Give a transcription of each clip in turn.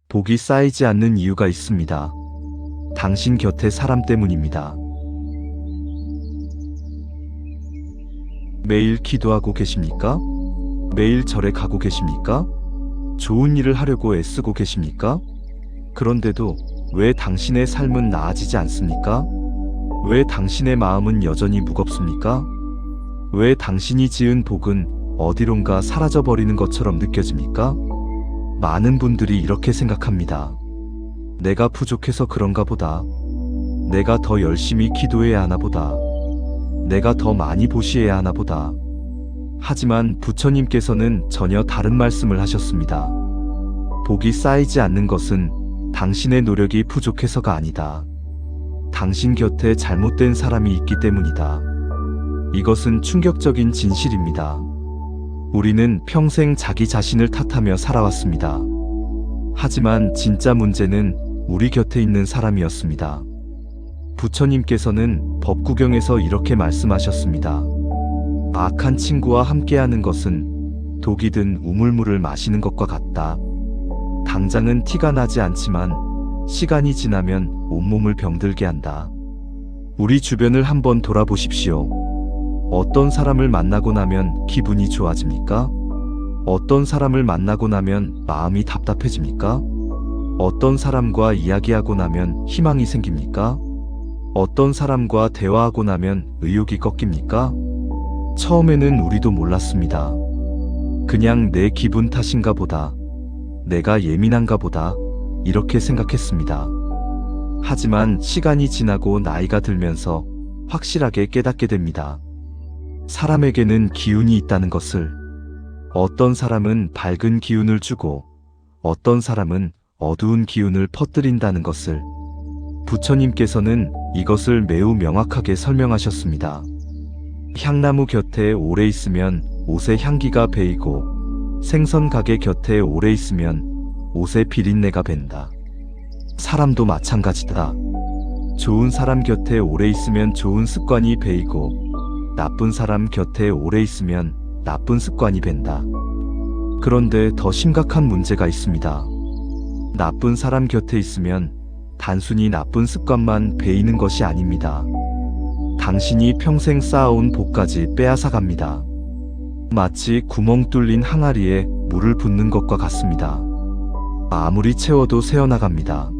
복이 쌓이지 않는 이유가 있습니다. 당신 곁에 사람 때문입니다. 매일 기도하고 계십니까? 매일 절에 가고 계십니까? 좋은 일을 하려고 애쓰고 계십니까? 그런데도 왜 당신의 삶은 나아지지 않습니까? 왜 당신의 마음은 여전히 무겁습니까? 왜 당신이 지은 복은 어디론가 사라져버리는 것처럼 느껴집니까? 많은 분들이 이렇게 생각합니다. 내가 부족해서 그런가 보다. 내가 더 열심히 기도해야 하나 보다. 내가 더 많이 보시해야 하나 보다. 하지만 부처님께서는 전혀 다른 말씀을 하셨습니다. 복이 쌓이지 않는 것은 당신의 노력이 부족해서가 아니다. 당신 곁에 잘못된 사람이 있기 때문이다. 이것은 충격적인 진실입니다. 우리는 평생 자기 자신을 탓하며 살아왔습니다. 하지만 진짜 문제는 우리 곁에 있는 사람이었습니다. 부처님께서는 법구경에서 이렇게 말씀하셨습니다. 악한 친구와 함께하는 것은 독이 든 우물물을 마시는 것과 같다. 당장은 티가 나지 않지만 시간이 지나면 온몸을 병들게 한다. 우리 주변을 한번 돌아보십시오. 어떤 사람을 만나고 나면 기분이 좋아집니까? 어떤 사람을 만나고 나면 마음이 답답해집니까? 어떤 사람과 이야기하고 나면 희망이 생깁니까? 어떤 사람과 대화하고 나면 의욕이 꺾입니까? 처음에는 우리도 몰랐습니다. 그냥 내 기분 탓인가 보다. 내가 예민한가 보다. 이렇게 생각했습니다. 하지만 시간이 지나고 나이가 들면서 확실하게 깨닫게 됩니다. 사람에게는 기운이 있다는 것을. 어떤 사람은 밝은 기운을 주고 어떤 사람은 어두운 기운을 퍼뜨린다는 것을. 부처님께서는 이것을 매우 명확하게 설명하셨습니다. 향나무 곁에 오래 있으면 옷의 향기가 배이고 생선 가게 곁에 오래 있으면 옷의 비린내가 밴다. 사람도 마찬가지다. 좋은 사람 곁에 오래 있으면 좋은 습관이 배이고 나쁜 사람 곁에 오래 있으면 나쁜 습관이 밴다. 그런데 더 심각한 문제가 있습니다. 나쁜 사람 곁에 있으면 단순히 나쁜 습관만 배이는 것이 아닙니다. 당신이 평생 쌓아온 복까지 빼앗아 갑니다. 마치 구멍 뚫린 항아리에 물을 붓는 것과 같습니다. 아무리 채워도 새어나갑니다.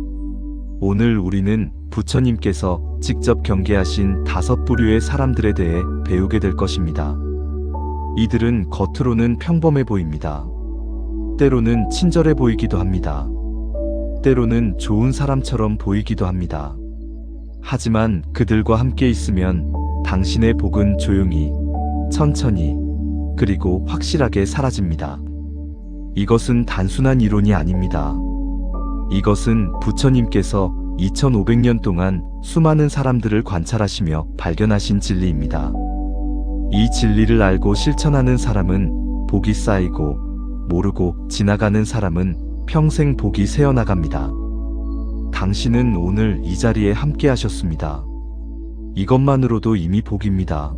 오늘 우리는 부처님께서 직접 경계하신 5부류의 사람들에 대해 배우게 될 것입니다. 이들은 겉으로는 평범해 보입니다. 때로는 친절해 보이기도 합니다. 때로는 좋은 사람처럼 보이기도 합니다. 하지만 그들과 함께 있으면 당신의 복은 조용히, 천천히, 그리고 확실하게 사라집니다. 이것은 단순한 이론이 아닙니다. 이것은 부처님께서 2500년 동안 수많은 사람들을 관찰하시며 발견하신 진리입니다. 이 진리를 알고 실천하는 사람은 복이 쌓이고, 모르고 지나가는 사람은 평생 복이 새어나갑니다. 당신은 오늘 이 자리에 함께 하셨습니다. 이것만으로도 이미 복입니다.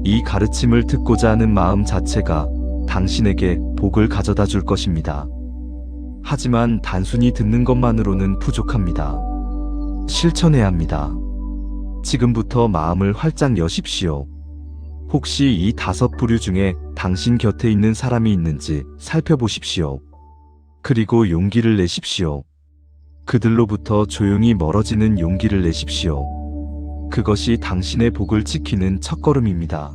이 가르침을 듣고자 하는 마음 자체가 당신에게 복을 가져다 줄 것입니다. 하지만 단순히 듣는 것만으로는 부족합니다. 실천해야 합니다. 지금부터 마음을 활짝 여십시오. 혹시 이 5부류 중에 당신 곁에 있는 사람이 있는지 살펴보십시오. 그리고 용기를 내십시오. 그들로부터 조용히 멀어지는 용기를 내십시오. 그것이 당신의 복을 지키는 첫걸음입니다.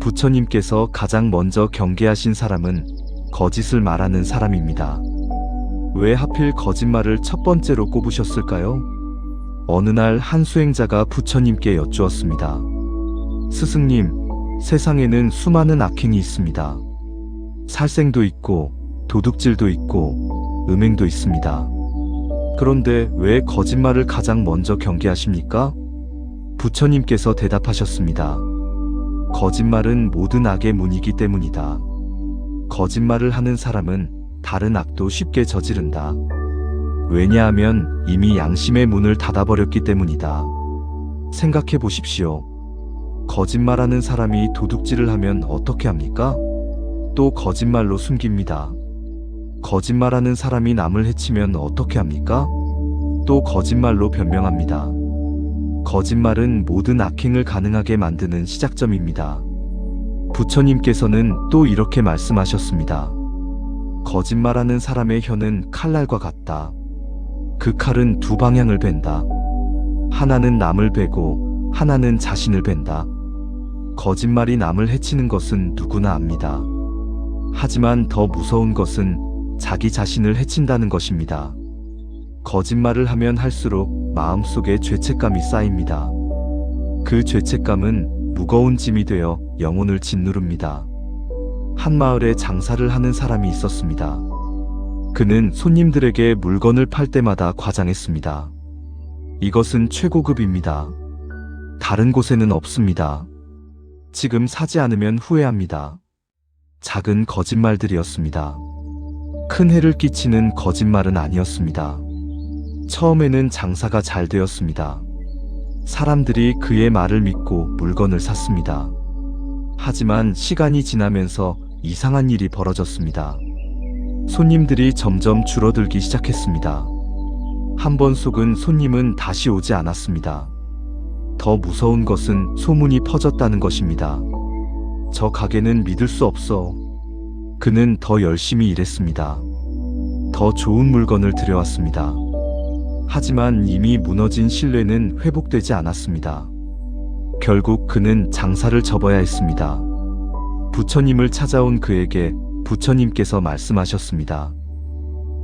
부처님께서 가장 먼저 경계하신 사람은 거짓을 말하는 사람입니다. 왜 하필 거짓말을 첫 번째로 꼽으셨을까요? 어느 날 한 수행자가 부처님께 여쭈었습니다. 스승님, 세상에는 수많은 악행이 있습니다. 살생도 있고 도둑질도 있고 음행도 있습니다. 그런데 왜 거짓말을 가장 먼저 경계하십니까? 부처님께서 대답하셨습니다. 거짓말은 모든 악의 문이기 때문이다. 거짓말을 하는 사람은 다른 악도 쉽게 저지른다. 왜냐하면 이미 양심의 문을 닫아버렸기 때문이다. 생각해 보십시오. 거짓말하는 사람이 도둑질을 하면 어떻게 합니까? 또 거짓말로 숨깁니다. 거짓말하는 사람이 남을 해치면 어떻게 합니까? 또 거짓말로 변명합니다. 거짓말은 모든 악행을 가능하게 만드는 시작점입니다. 부처님께서는 또 이렇게 말씀하셨습니다. 거짓말하는 사람의 혀는 칼날과 같다. 그 칼은 두 방향을 벤다. 하나는 남을 베고 하나는 자신을 벤다. 거짓말이 남을 해치는 것은 누구나 압니다. 하지만 더 무서운 것은 자기 자신을 해친다는 것입니다. 거짓말을 하면 할수록 마음속에 죄책감이 쌓입니다. 그 죄책감은 무거운 짐이 되어 영혼을 짓누릅니다. 한 마을에 장사를 하는 사람이 있었습니다. 그는 손님들에게 물건을 팔 때마다 과장했습니다. 이것은 최고급입니다. 다른 곳에는 없습니다. 지금 사지 않으면 후회합니다. 작은 거짓말들이었습니다. 큰 해를 끼치는 거짓말은 아니었습니다. 처음에는 장사가 잘 되었습니다. 사람들이 그의 말을 믿고 물건을 샀습니다. 하지만 시간이 지나면서 이상한 일이 벌어졌습니다. 손님들이 점점 줄어들기 시작했습니다. 한 번 속은 손님은 다시 오지 않았습니다. 더 무서운 것은 소문이 퍼졌다는 것입니다. 저 가게는 믿을 수 없어. 그는 더 열심히 일했습니다. 더 좋은 물건을 들여왔습니다. 하지만 이미 무너진 신뢰는 회복되지 않았습니다. 결국 그는 장사를 접어야 했습니다. 부처님을 찾아온 그에게 부처님께서 말씀하셨습니다.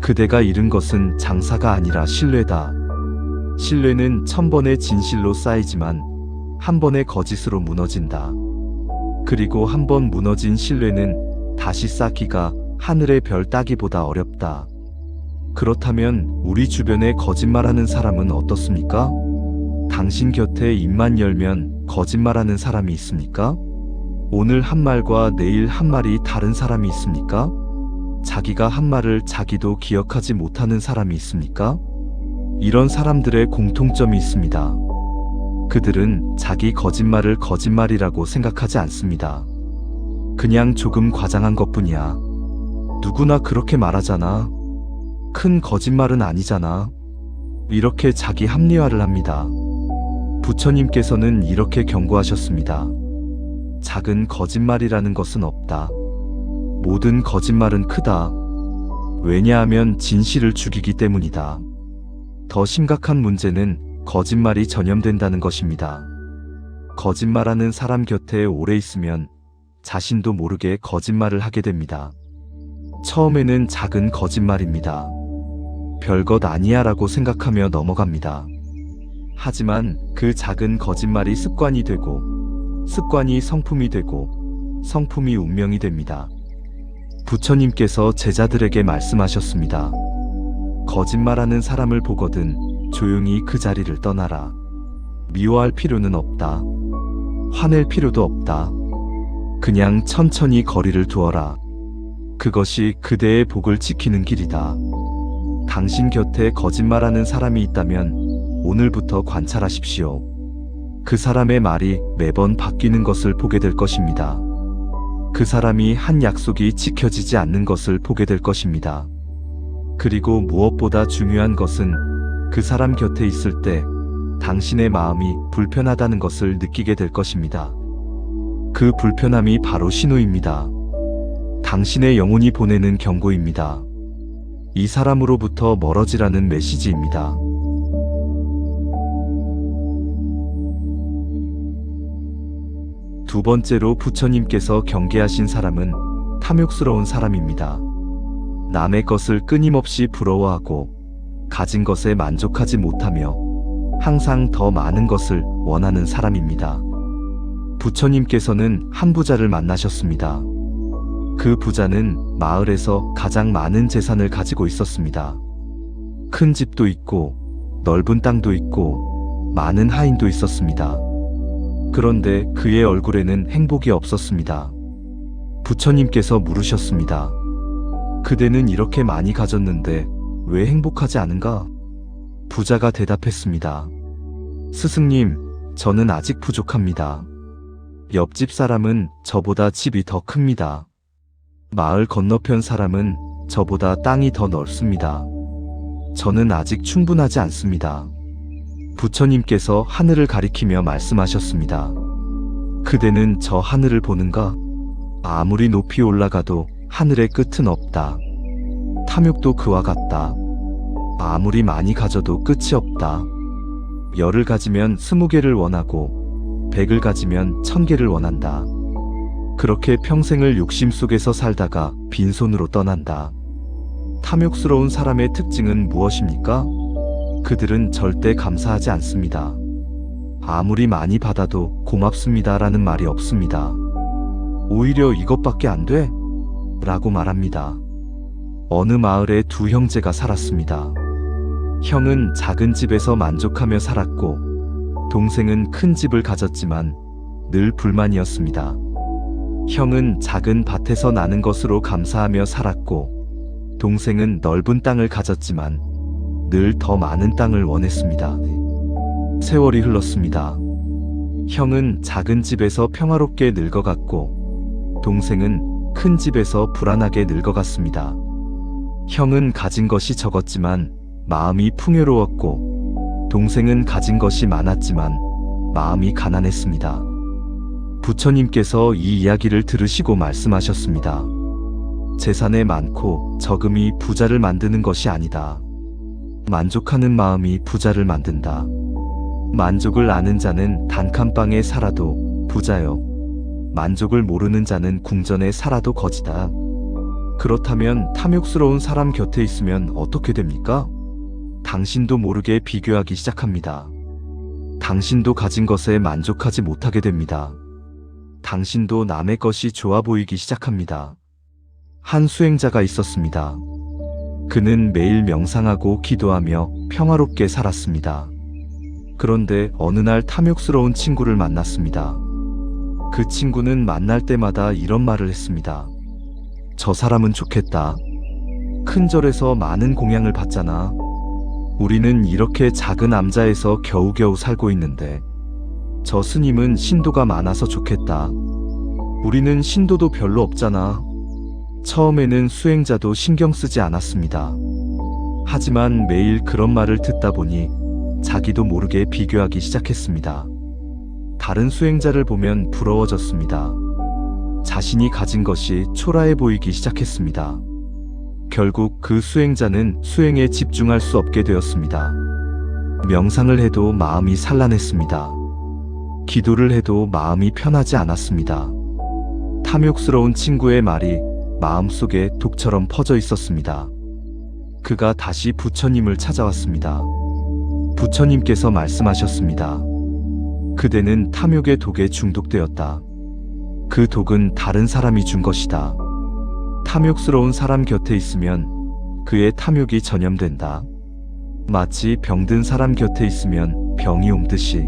그대가 잃은 것은 장사가 아니라 신뢰다. 신뢰는 1000번의 진실로 쌓이지만 한 번의 거짓으로 무너진다. 그리고 한 번 무너진 신뢰는 다시 쌓기가 하늘의 별 따기보다 어렵다. 그렇다면 우리 주변에 거짓말하는 사람은 어떻습니까? 당신 곁에 입만 열면 거짓말하는 사람이 있습니까? 오늘 한 말과 내일 한 말이 다른 사람이 있습니까? 자기가 한 말을 자기도 기억하지 못하는 사람이 있습니까? 이런 사람들의 공통점이 있습니다. 그들은 자기 거짓말을 거짓말이라고 생각하지 않습니다. 그냥 조금 과장한 것뿐이야. 누구나 그렇게 말하잖아. 큰 거짓말은 아니잖아. 이렇게 자기 합리화를 합니다. 부처님께서는 이렇게 경고하셨습니다. 작은 거짓말이라는 것은 없다. 모든 거짓말은 크다. 왜냐하면 진실을 죽이기 때문이다. 더 심각한 문제는 거짓말이 전염된다는 것입니다. 거짓말하는 사람 곁에 오래 있으면 자신도 모르게 거짓말을 하게 됩니다. 처음에는 작은 거짓말입니다. 별것 아니야 라고 생각하며 넘어갑니다. 하지만 그 작은 거짓말이 습관이 되고, 습관이 성품이 되고, 성품이 운명이 됩니다. 부처님께서 제자들에게 말씀하셨습니다. 거짓말하는 사람을 보거든 조용히 그 자리를 떠나라. 미워할 필요는 없다. 화낼 필요도 없다. 그냥 천천히 거리를 두어라. 그것이 그대의 복을 지키는 길이다. 당신 곁에 거짓말하는 사람이 있다면 오늘부터 관찰하십시오. 그 사람의 말이 매번 바뀌는 것을 보게 될 것입니다. 그 사람이 한 약속이 지켜지지 않는 것을 보게 될 것입니다. 그리고 무엇보다 중요한 것은 그 사람 곁에 있을 때 당신의 마음이 불편하다는 것을 느끼게 될 것입니다. 그 불편함이 바로 신호입니다. 당신의 영혼이 보내는 경고입니다. 이 사람으로부터 멀어지라는 메시지입니다. 두 번째로 부처님께서 경계하신 사람은 탐욕스러운 사람입니다. 남의 것을 끊임없이 부러워하고 가진 것에 만족하지 못하며 항상 더 많은 것을 원하는 사람입니다. 부처님께서는 한 부자를 만나셨습니다. 그 부자는 마을에서 가장 많은 재산을 가지고 있었습니다. 큰 집도 있고 넓은 땅도 있고 많은 하인도 있었습니다. 그런데 그의 얼굴에는 행복이 없었습니다. 부처님께서 물으셨습니다. 그대는 이렇게 많이 가졌는데 왜 행복하지 않은가? 부자가 대답했습니다. 스승님, 저는 아직 부족합니다. 옆집 사람은 저보다 집이 더 큽니다. 마을 건너편 사람은 저보다 땅이 더 넓습니다. 저는 아직 충분하지 않습니다. 부처님께서 하늘을 가리키며 말씀하셨습니다. 그대는 저 하늘을 보는가? 아무리 높이 올라가도 하늘의 끝은 없다. 탐욕도 그와 같다. 아무리 많이 가져도 끝이 없다. 10을 가지면 20개를 원하고 100을 가지면 1000개를 원한다. 그렇게 평생을 욕심 속에서 살다가 빈손으로 떠난다. 탐욕스러운 사람의 특징은 무엇입니까? 그들은 절대 감사하지 않습니다. 아무리 많이 받아도 고맙습니다라는 말이 없습니다. 오히려 이것밖에 안 돼? 라고 말합니다. 어느 마을에 두 형제가 살았습니다. 형은 작은 집에서 만족하며 살았고 동생은 큰 집을 가졌지만 늘 불만이었습니다. 형은 작은 밭에서 나는 것으로 감사하며 살았고 동생은 넓은 땅을 가졌지만 늘 더 많은 땅을 원했습니다. 세월이 흘렀습니다. 형은 작은 집에서 평화롭게 늙어갔고 동생은 큰 집에서 불안하게 늙어갔습니다. 형은 가진 것이 적었지만 마음이 풍요로웠고 동생은 가진 것이 많았지만 마음이 가난했습니다. 부처님께서 이 이야기를 들으시고 말씀하셨습니다. 재산이 많고 적음이 부자를 만드는 것이 아니다. 만족하는 마음이 부자를 만든다. 만족을 아는 자는 단칸방에 살아도 부자요. 만족을 모르는 자는 궁전에 살아도 거지다. 그렇다면 탐욕스러운 사람 곁에 있으면 어떻게 됩니까? 당신도 모르게 비교하기 시작합니다. 당신도 가진 것에 만족하지 못하게 됩니다. 당신도 남의 것이 좋아 보이기 시작합니다. 한 수행자가 있었습니다. 그는 매일 명상하고 기도하며 평화롭게 살았습니다. 그런데 어느 날 탐욕스러운 친구를 만났습니다. 그 친구는 만날 때마다 이런 말을 했습니다. 저 사람은 좋겠다. 큰 절에서 많은 공양을 받잖아. 우리는 이렇게 작은 암자에서 겨우겨우 살고 있는데 저 스님은 신도가 많아서 좋겠다. 우리는 신도도 별로 없잖아. 처음에는 수행자도 신경 쓰지 않았습니다. 하지만 매일 그런 말을 듣다 보니 자기도 모르게 비교하기 시작했습니다. 다른 수행자를 보면 부러워졌습니다. 자신이 가진 것이 초라해 보이기 시작했습니다. 결국 그 수행자는 수행에 집중할 수 없게 되었습니다. 명상을 해도 마음이 산란했습니다. 기도를 해도 마음이 편하지 않았습니다. 탐욕스러운 친구의 말이 마음속에 독처럼 퍼져 있었습니다. 그가 다시 부처님을 찾아왔습니다. 부처님께서 말씀하셨습니다. 그대는 탐욕의 독에 중독되었다. 그 독은 다른 사람이 준 것이다. 탐욕스러운 사람 곁에 있으면 그의 탐욕이 전염된다. 마치 병든 사람 곁에 있으면 병이 옮듯이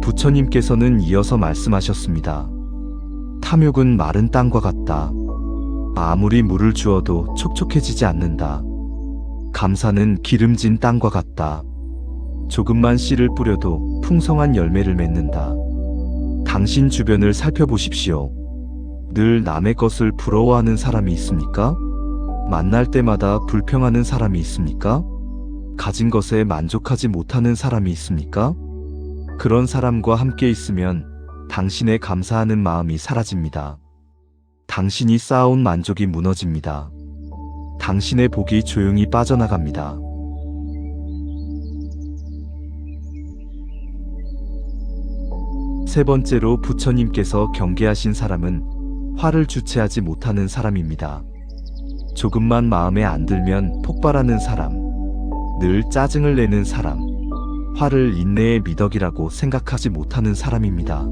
부처님께서는 이어서 말씀하셨습니다. 탐욕은 마른 땅과 같다. 아무리 물을 주어도 촉촉해지지 않는다. 감사는 기름진 땅과 같다. 조금만 씨를 뿌려도 풍성한 열매를 맺는다. 당신 주변을 살펴보십시오. 늘 남의 것을 부러워하는 사람이 있습니까? 만날 때마다 불평하는 사람이 있습니까? 가진 것에 만족하지 못하는 사람이 있습니까? 그런 사람과 함께 있으면 당신의 감사하는 마음이 사라집니다. 당신이 쌓아온 만족이 무너집니다. 당신의 복이 조용히 빠져나갑니다. 세 번째로 부처님께서 경계하신 사람은 화를 주체하지 못하는 사람입니다. 조금만 마음에 안 들면 폭발하는 사람, 늘 짜증을 내는 사람, 화를 인내의 미덕이라고 생각하지 못하는 사람입니다.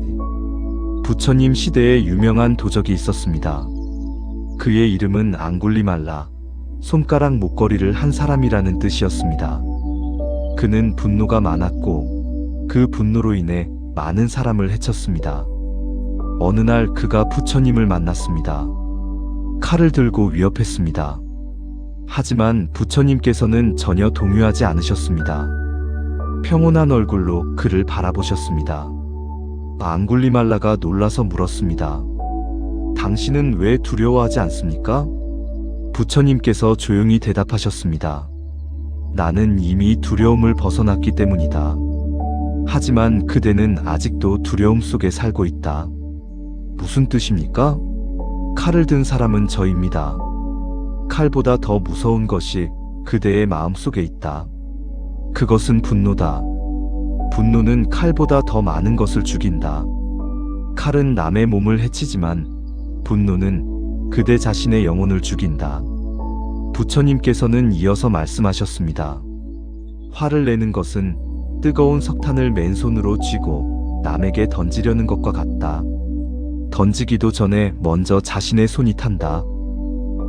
부처님 시대에 유명한 도적이 있었습니다. 그의 이름은 앙굴리말라, 손가락 목걸이를 한 사람이라는 뜻이었습니다. 그는 분노가 많았고 그 분노로 인해 많은 사람을 해쳤습니다. 어느 날 그가 부처님을 만났습니다. 칼을 들고 위협했습니다. 하지만 부처님께서는 전혀 동요하지 않으셨습니다. 평온한 얼굴로 그를 바라보셨습니다. 앙굴리말라가 놀라서 물었습니다. 당신은 왜 두려워하지 않습니까? 부처님께서 조용히 대답하셨습니다. 나는 이미 두려움을 벗어났기 때문이다. 하지만 그대는 아직도 두려움 속에 살고 있다. 무슨 뜻입니까? 칼을 든 사람은 저입니다. 칼보다 더 무서운 것이 그대의 마음속에 있다. 그것은 분노다. 분노는 칼보다 더 많은 것을 죽인다. 칼은 남의 몸을 해치지만 분노는 그대 자신의 영혼을 죽인다. 부처님께서는 이어서 말씀하셨습니다. 화를 내는 것은 뜨거운 석탄을 맨손으로 쥐고 남에게 던지려는 것과 같다. 던지기도 전에 먼저 자신의 손이 탄다.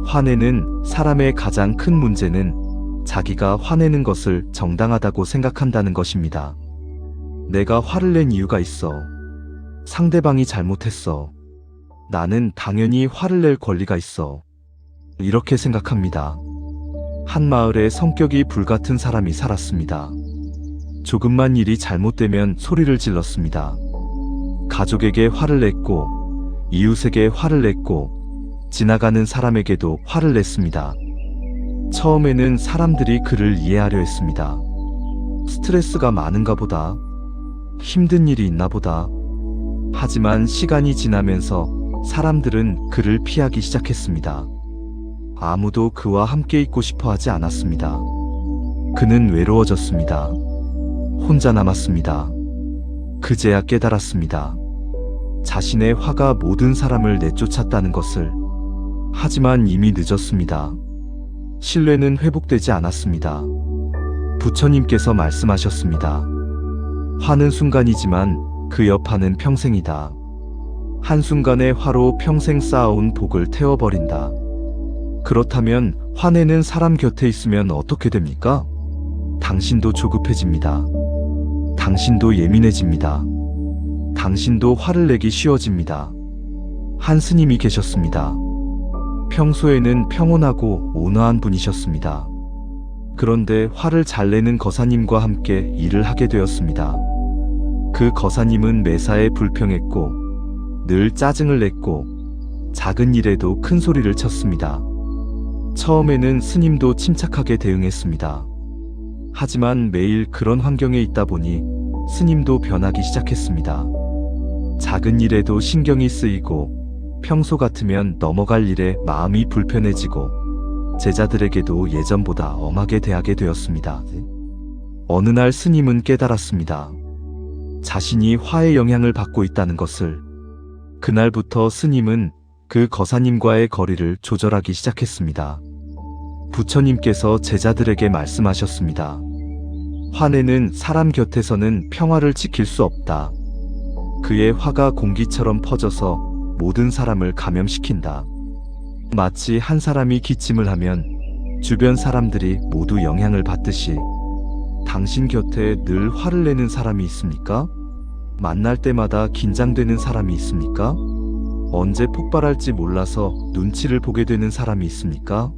화내는 사람의 가장 큰 문제는 자기가 화내는 것을 정당하다고 생각한다는 것입니다. 내가 화를 낸 이유가 있어. 상대방이 잘못했어. 나는 당연히 화를 낼 권리가 있어. 이렇게 생각합니다. 한 마을에 성격이 불같은 사람이 살았습니다. 조금만 일이 잘못되면 소리를 질렀습니다. 가족에게 화를 냈고, 이웃에게 화를 냈고, 지나가는 사람에게도 화를 냈습니다. 처음에는 사람들이 그를 이해하려 했습니다. 스트레스가 많은가 보다. 힘든 일이 있나 보다. 하지만 시간이 지나면서 사람들은 그를 피하기 시작했습니다. 아무도 그와 함께 있고 싶어 하지 않았습니다. 그는 외로워졌습니다. 혼자 남았습니다. 그제야 깨달았습니다. 자신의 화가 모든 사람을 내쫓았다는 것을. 하지만 이미 늦었습니다. 신뢰는 회복되지 않았습니다. 부처님께서 말씀하셨습니다. 화는 순간이지만 그 여파는 평생이다. 한순간의 화로 평생 쌓아온 복을 태워버린다. 그렇다면 화내는 사람 곁에 있으면 어떻게 됩니까? 당신도 조급해집니다. 당신도 예민해집니다. 당신도 화를 내기 쉬워집니다. 한 스님이 계셨습니다. 평소에는 평온하고 온화한 분이셨습니다. 그런데 화를 잘 내는 거사님과 함께 일을 하게 되었습니다. 그 거사님은 매사에 불평했고 늘 짜증을 냈고 작은 일에도 큰 소리를 쳤습니다. 처음에는 스님도 침착하게 대응했습니다. 하지만 매일 그런 환경에 있다 보니 스님도 변하기 시작했습니다. 작은 일에도 신경이 쓰이고 평소 같으면 넘어갈 일에 마음이 불편해지고 제자들에게도 예전보다 엄하게 대하게 되었습니다. 어느 날 스님은 깨달았습니다. 자신이 화의 영향을 받고 있다는 것을. 그날부터 스님은 그 거사님과의 거리를 조절하기 시작했습니다. 부처님께서 제자들에게 말씀하셨습니다. 화내는 사람 곁에서는 평화를 지킬 수 없다. 그의 화가 공기처럼 퍼져서 모든 사람을 감염시킨다. 마치 한 사람이 기침을 하면 주변 사람들이 모두 영향을 받듯이 당신 곁에 늘 화를 내는 사람이 있습니까? 만날 때마다 긴장되는 사람이 있습니까? 언제 폭발할지 몰라서 눈치를 보게 되는 사람이 있습니까?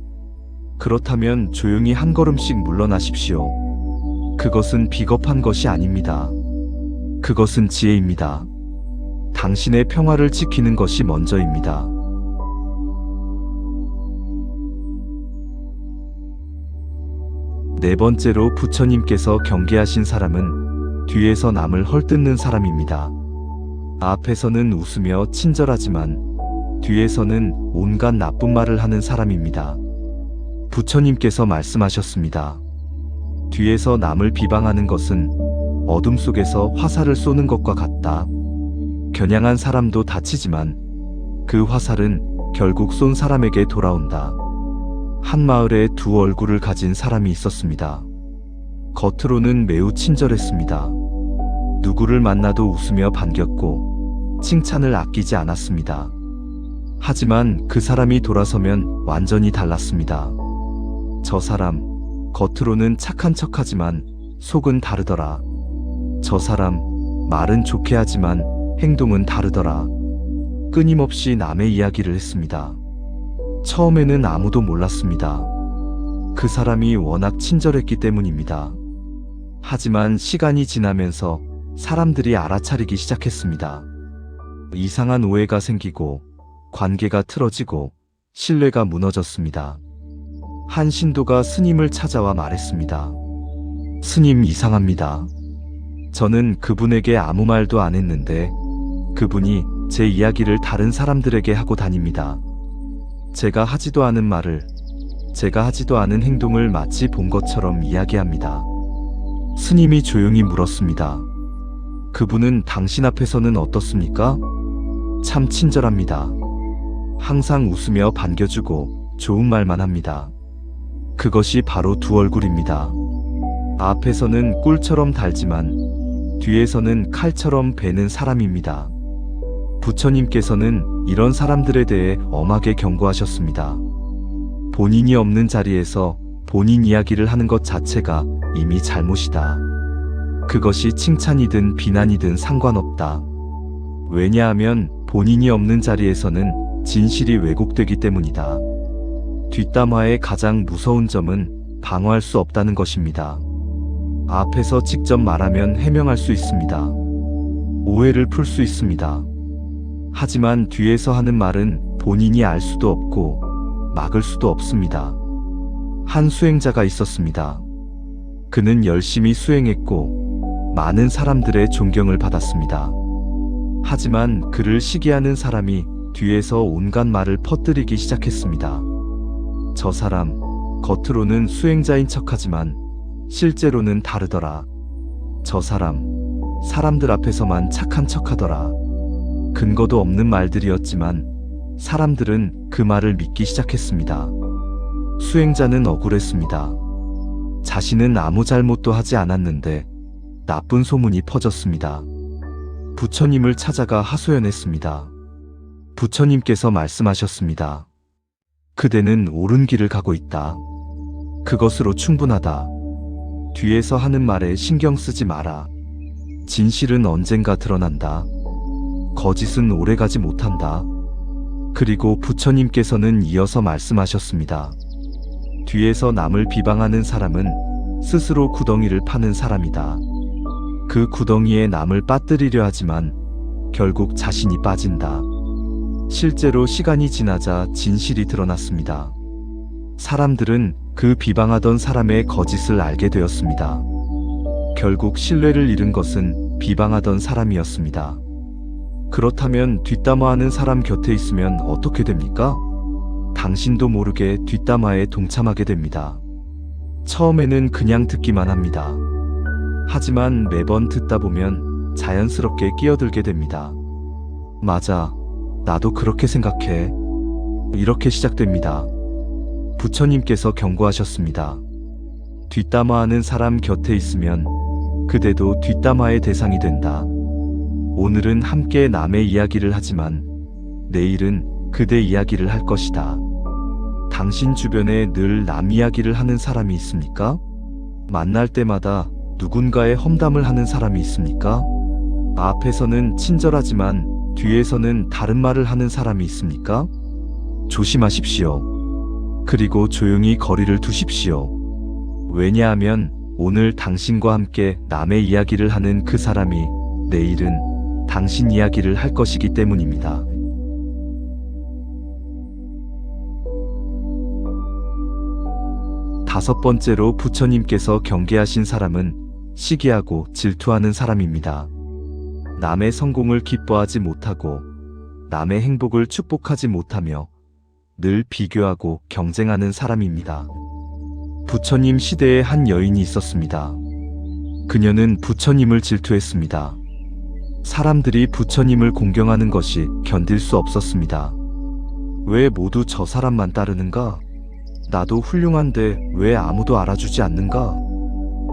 그렇다면 조용히 한 걸음씩 물러나십시오. 그것은 비겁한 것이 아닙니다. 그것은 지혜입니다. 당신의 평화를 지키는 것이 먼저입니다. 네 번째로 부처님께서 경계하신 사람은 뒤에서 남을 헐뜯는 사람입니다. 앞에서는 웃으며 친절하지만 뒤에서는 온갖 나쁜 말을 하는 사람입니다. 부처님께서 말씀하셨습니다. 뒤에서 남을 비방하는 것은 어둠 속에서 화살을 쏘는 것과 같다. 겨냥한 사람도 다치지만 그 화살은 결국 쏜 사람에게 돌아온다. 한 마을에 두 얼굴을 가진 사람이 있었습니다. 겉으로는 매우 친절했습니다. 누구를 만나도 웃으며 반겼고 칭찬을 아끼지 않았습니다. 하지만 그 사람이 돌아서면 완전히 달랐습니다. 저 사람, 겉으로는 착한 척하지만 속은 다르더라. 저 사람, 말은 좋게 하지만 행동은 다르더라. 끊임없이 남의 이야기를 했습니다. 처음에는 아무도 몰랐습니다. 그 사람이 워낙 친절했기 때문입니다. 하지만 시간이 지나면서 사람들이 알아차리기 시작했습니다. 이상한 오해가 생기고 관계가 틀어지고 신뢰가 무너졌습니다. 한 신도가 스님을 찾아와 말했습니다. 스님, 이상합니다. 저는 그분에게 아무 말도 안 했는데 그분이 제 이야기를 다른 사람들에게 하고 다닙니다. 제가 하지도 않은 말을, 제가 하지도 않은 행동을 마치 본 것처럼 이야기합니다. 스님이 조용히 물었습니다. 그분은 당신 앞에서는 어떻습니까? 참 친절합니다. 항상 웃으며 반겨주고 좋은 말만 합니다. 그것이 바로 두 얼굴입니다. 앞에서는 꿀처럼 달지만 뒤에서는 칼처럼 베는 사람입니다. 부처님께서는 이런 사람들에 대해 엄하게 경고하셨습니다. 본인이 없는 자리에서 본인 이야기를 하는 것 자체가 이미 잘못이다. 그것이 칭찬이든 비난이든 상관없다. 왜냐하면 본인이 없는 자리에서는 진실이 왜곡되기 때문이다. 뒷담화의 가장 무서운 점은 방어할 수 없다는 것입니다. 앞에서 직접 말하면 해명할 수 있습니다. 오해를 풀 수 있습니다. 하지만 뒤에서 하는 말은 본인이 알 수도 없고 막을 수도 없습니다. 한 수행자가 있었습니다. 그는 열심히 수행했고 많은 사람들의 존경을 받았습니다. 하지만 그를 시기하는 사람이 뒤에서 온갖 말을 퍼뜨리기 시작했습니다. 저 사람, 겉으로는 수행자인 척하지만 실제로는 다르더라. 저 사람, 사람들 앞에서만 착한 척하더라. 근거도 없는 말들이었지만 사람들은 그 말을 믿기 시작했습니다. 수행자는 억울했습니다. 자신은 아무 잘못도 하지 않았는데 나쁜 소문이 퍼졌습니다. 부처님을 찾아가 하소연했습니다. 부처님께서 말씀하셨습니다. 그대는 옳은 길을 가고 있다. 그것으로 충분하다. 뒤에서 하는 말에 신경 쓰지 마라. 진실은 언젠가 드러난다. 거짓은 오래가지 못한다. 그리고 부처님께서는 이어서 말씀하셨습니다. 뒤에서 남을 비방하는 사람은 스스로 구덩이를 파는 사람이다. 그 구덩이에 남을 빠뜨리려 하지만 결국 자신이 빠진다. 실제로 시간이 지나자 진실이 드러났습니다. 사람들은 그 비방하던 사람의 거짓을 알게 되었습니다. 결국 신뢰를 잃은 것은 비방하던 사람이었습니다. 그렇다면 뒷담화하는 사람 곁에 있으면 어떻게 됩니까? 당신도 모르게 뒷담화에 동참하게 됩니다. 처음에는 그냥 듣기만 합니다. 하지만 매번 듣다 보면 자연스럽게 끼어들게 됩니다. 맞아, 나도 그렇게 생각해. 이렇게 시작됩니다. 부처님께서 경고하셨습니다. 뒷담화하는 사람 곁에 있으면 그대도 뒷담화의 대상이 된다. 오늘은 함께 남의 이야기를 하지만 내일은 그대 이야기를 할 것이다. 당신 주변에 늘 남 이야기를 하는 사람이 있습니까? 만날 때마다 누군가의 험담을 하는 사람이 있습니까? 앞에서는 친절하지만 뒤에서는 다른 말을 하는 사람이 있습니까? 조심하십시오. 그리고 조용히 거리를 두십시오. 왜냐하면 오늘 당신과 함께 남의 이야기를 하는 그 사람이 내일은 당신 이야기를 할 것이기 때문입니다. 다섯 번째로 부처님께서 경계하신 사람은 시기하고 질투하는 사람입니다. 남의 성공을 기뻐하지 못하고 남의 행복을 축복하지 못하며 늘 비교하고 경쟁하는 사람입니다. 부처님 시대에 한 여인이 있었습니다. 그녀는 부처님을 질투했습니다. 사람들이 부처님을 공경하는 것이 견딜 수 없었습니다. 왜 모두 저 사람만 따르는가? 나도 훌륭한데 왜 아무도 알아주지 않는가?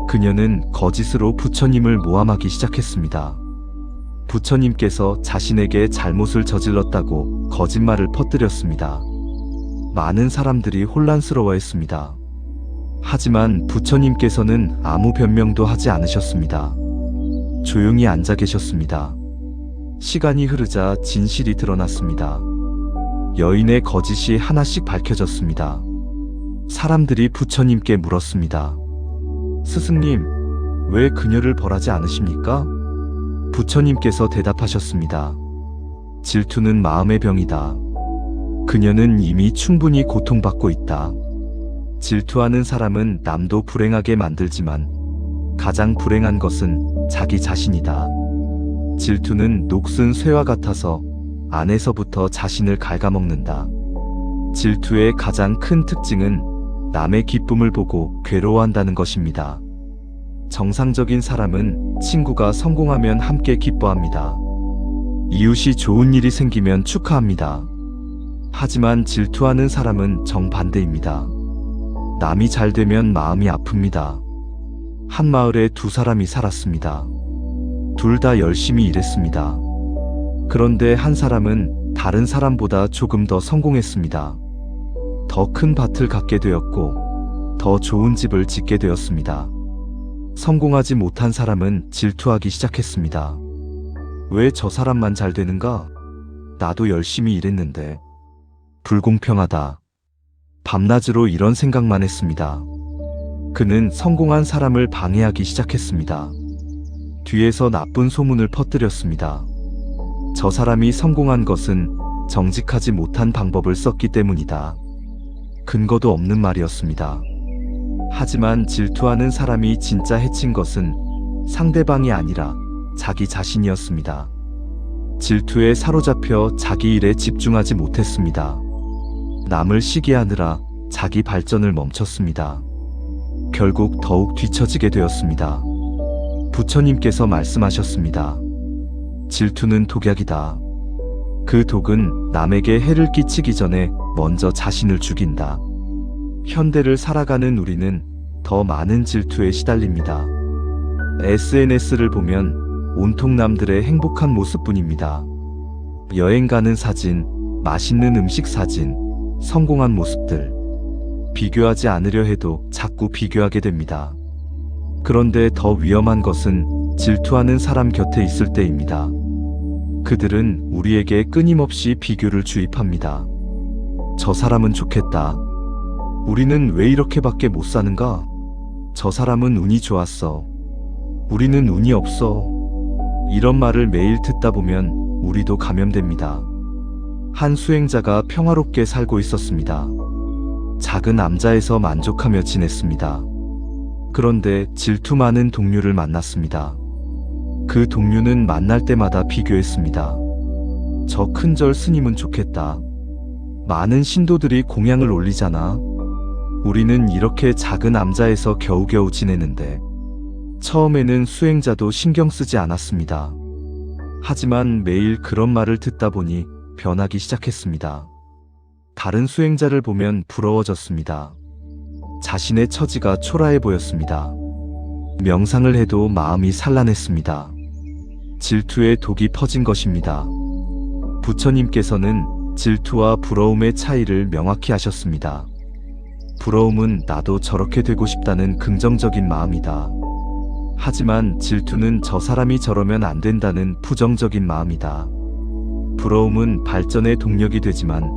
그녀는 거짓으로 부처님을 모함하기 시작했습니다. 부처님께서 자신에게 잘못을 저질렀다고 거짓말을 퍼뜨렸습니다. 많은 사람들이 혼란스러워했습니다. 하지만 부처님께서는 아무 변명도 하지 않으셨습니다. 조용히 앉아 계셨습니다. 시간이 흐르자 진실이 드러났습니다. 여인의 거짓이 하나씩 밝혀졌습니다. 사람들이 부처님께 물었습니다. 스승님, 왜 그녀를 벌하지 않으십니까? 부처님께서 대답하셨습니다. 질투는 마음의 병이다. 그녀는 이미 충분히 고통받고 있다. 질투하는 사람은 남도 불행하게 만들지만 가장 불행한 것은 자기 자신이다. 질투는 녹슨 쇠와 같아서 안에서부터 자신을 갉아먹는다. 질투의 가장 큰 특징은 남의 기쁨을 보고 괴로워한다는 것입니다. 정상적인 사람은 친구가 성공하면 함께 기뻐합니다. 이웃이 좋은 일이 생기면 축하합니다. 하지만 질투하는 사람은 정반대입니다. 남이 잘 되면 마음이 아픕니다. 한 마을에 두 사람이 살았습니다. 둘 다 열심히 일했습니다. 그런데 한 사람은 다른 사람보다 조금 더 성공했습니다. 더 큰 밭을 갖게 되었고, 더 좋은 집을 짓게 되었습니다. 성공하지 못한 사람은 질투하기 시작했습니다. 왜 저 사람만 잘 되는가? 나도 열심히 일했는데. 불공평하다. 밤낮으로 이런 생각만 했습니다. 그는 성공한 사람을 방해하기 시작했습니다. 뒤에서 나쁜 소문을 퍼뜨렸습니다. 저 사람이 성공한 것은 정직하지 못한 방법을 썼기 때문이다. 근거도 없는 말이었습니다. 하지만 질투하는 사람이 진짜 해친 것은 상대방이 아니라 자기 자신이었습니다. 질투에 사로잡혀 자기 일에 집중하지 못했습니다. 남을 시기하느라 자기 발전을 멈췄습니다. 결국 더욱 뒤처지게 되었습니다. 부처님께서 말씀하셨습니다. 질투는 독약이다. 그 독은 남에게 해를 끼치기 전에 먼저 자신을 죽인다. 현대를 살아가는 우리는 더 많은 질투에 시달립니다. SNS를 보면 온통 남들의 행복한 모습뿐입니다. 여행 가는 사진, 맛있는 음식 사진, 성공한 모습들. 비교하지 않으려 해도 자꾸 비교하게 됩니다. 그런데 더 위험한 것은 질투하는 사람 곁에 있을 때입니다. 그들은 우리에게 끊임없이 비교를 주입합니다. 저 사람은 좋겠다. 우리는 왜 이렇게밖에 못 사는가? 저 사람은 운이 좋았어. 우리는 운이 없어. 이런 말을 매일 듣다 보면 우리도 감염됩니다. 한 수행자가 평화롭게 살고 있었습니다. 작은 암자에서 만족하며 지냈습니다. 그런데 질투 많은 동료를 만났습니다. 그 동료는 만날 때마다 비교했습니다. 저 큰절 스님은 좋겠다. 많은 신도들이 공양을 올리잖아. 우리는 이렇게 작은 암자에서 겨우겨우 지내는데. 처음에는 수행자도 신경 쓰지 않았습니다. 하지만 매일 그런 말을 듣다 보니 변하기 시작했습니다. 다른 수행자를 보면 부러워졌습니다. 자신의 처지가 초라해 보였습니다. 명상을 해도 마음이 산란했습니다. 질투의 독이 퍼진 것입니다. 부처님께서는 질투와 부러움의 차이를 명확히 하셨습니다. 부러움은 나도 저렇게 되고 싶다는 긍정적인 마음이다. 하지만 질투는 저 사람이 저러면 안 된다는 부정적인 마음이다. 부러움은 발전의 동력이 되지만